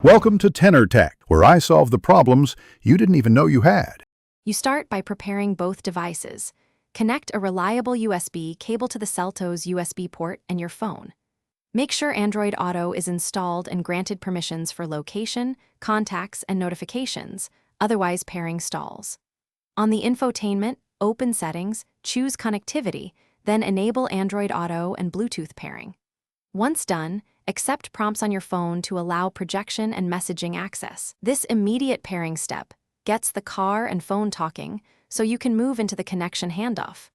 Welcome to Tenor Tech, where I solve the problems you didn't even know you had. You start by preparing both devices. Connect a reliable USB cable to the Seltos USB port and your phone. Make sure Android Auto is installed and granted permissions for location, contacts, and notifications, otherwise pairing stalls. On the infotainment, open Settings, choose Connectivity, then enable Android Auto and Bluetooth pairing. Once done, accept prompts on your phone to allow projection and messaging access. This immediate pairing step gets the car and phone talking, so you can move into the connection handoff.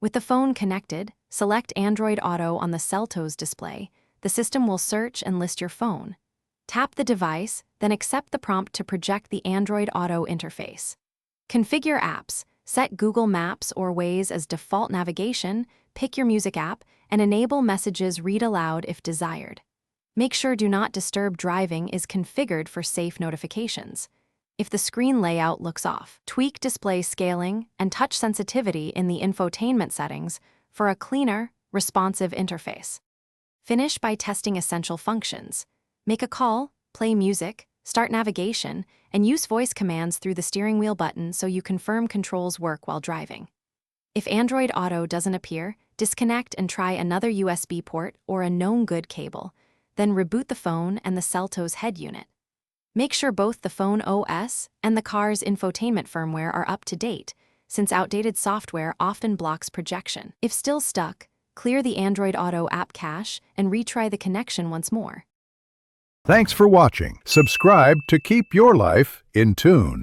With the phone connected, select Android Auto on the Seltos display. The system will search and list your phone. Tap the device, then accept the prompt to project the Android Auto interface. Configure apps. Set Google Maps or Waze as default navigation, pick your music app, and enable messages read aloud if desired. Make sure Do Not Disturb Driving is configured for safe notifications. If the screen layout looks off, tweak display scaling and touch sensitivity in the infotainment settings for a cleaner, responsive interface. Finish by testing essential functions. Make a call, play music, start navigation, and use voice commands through the steering wheel button so you confirm controls work while driving. If Android Auto doesn't appear, disconnect and try another USB port or a known good cable, then reboot the phone and the Seltos head unit. Make sure both the phone OS and the car's infotainment firmware are up to date, since outdated software often blocks projection. If still stuck, clear the Android Auto app cache and retry the connection once more. Thanks for watching. Subscribe to keep your life in tune.